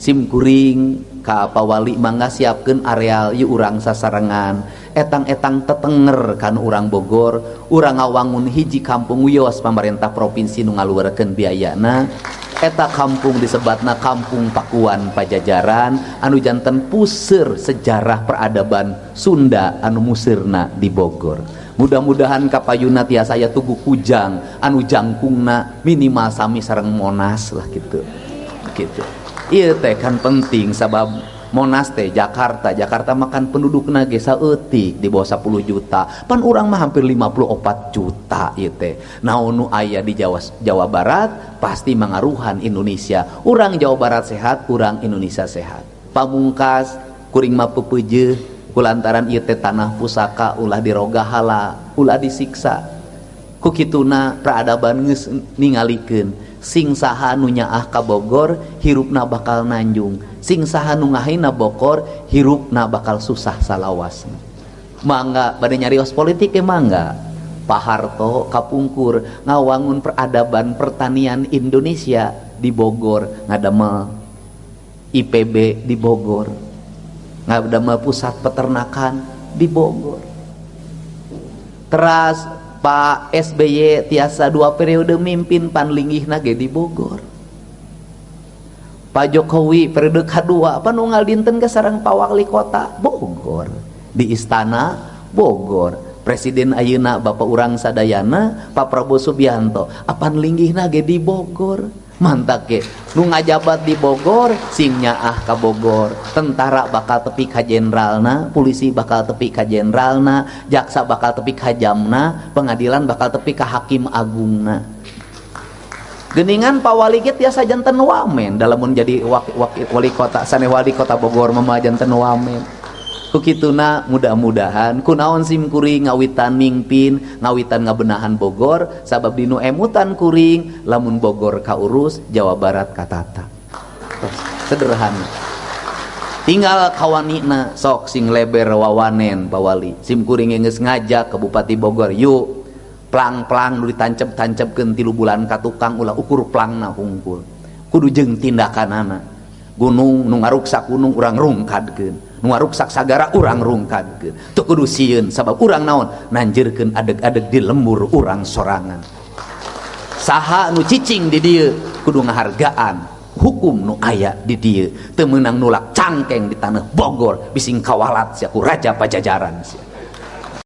simkuring ka pawali mangga siapkeun areal ieu urang sasarengan etang-etang tetenger kan urang Bogor urang ngawangun hiji kampung wios pamarentah provinsi nu ngaluarkeun biayana eta kampung disebatna Kampung Pakuan Pajajaran anu janten puseur sejarah peradaban Sunda anu musirna di Bogor. Mudah-mudahan kapayuna tiasa aya tugu kujang anu jangkungna minimal sami sareng Monas lah gitu. Ieu teh kan penting sabab Monas teh Jakarta makan pendudukna ge saeutik di bawah 10 juta. Pan urang mah hampir 54 juta ieu teh. Naon nu aya di Jawa Barat pasti mangaruhan Indonesia. Urang Jawa Barat sehat, urang Indonesia sehat. Pamungkas kuring mah pepeujeuh kulantaran ieu teh tanah pusaka ulah dirogahala, ulah disiksa. Ku kituna peradaban geus ningalikeun sing saha nu nyaah ka Bogor hirupna bakal nanjung, sing saha nu ngahina Bogor hirupna bakal susah salawasna. Mangga bade nyarios politik ge mangga. Pak Harto kapungkur ngawangun peradaban pertanian Indonesia di Bogor, ngadamel IPB di Bogor, ngadamel pusat peternakan di Bogor. Teras Pak SBY tiasa 2 periode mimpin panlinggihna ge di Bogor. Pak Jokowi periode kedua anu ngaldinten ke sareng Pak Wali Kota Bogor, di Istana Bogor. Presiden ayeuna Bapak urang sadayana Pak Prabowo Subianto apan linggihna ge di Bogor. Mantap ge nu ngajabat di Bogor sing nyaah ka Bogor, tentara bakal tepi ka jenderalna, polisi bakal tepi ka jenderalna, jaksa bakal tepi ka jamna, pengadilan bakal tepi ka hakim agungna. Geningan Pak Wali ge tiasa janten wamen dalam menjadi wali kota, sane wali kota Bogor mah janten wamen. Kukituna mudah-mudahan kunaon simkuring ngawitan mingpin, ngawitan ngabenahan Bogor, sabab dinu emutan kuring lamun Bogor kaurus, Jawa Barat katata. Sederhana. Tinggal kawanina sok sing leber wawanen Pak Wali. Simkuring geus ngajak ke Bupati Bogor, yuk plang-plang nu ditancep-tancepkeun 3 bulan ka tukang ulah ukur plangna hungkul. Kudu jeung tindakanana. Gunung nu ngaruksak gunung urang rungkadkeun. Nu ngaruksak sagara urang rungkadkeun. Teu kudu sieun sabab urang naon nanjeurkeun adeg-adeg di lembur urang sorangan. Saha nu cicing di dieu kudu ngahargaan hukum nu aya di dieu. Teu meunang nulak cangkeng di tanah Bogor bising kawalat sia ku Raja Pajajaran sia.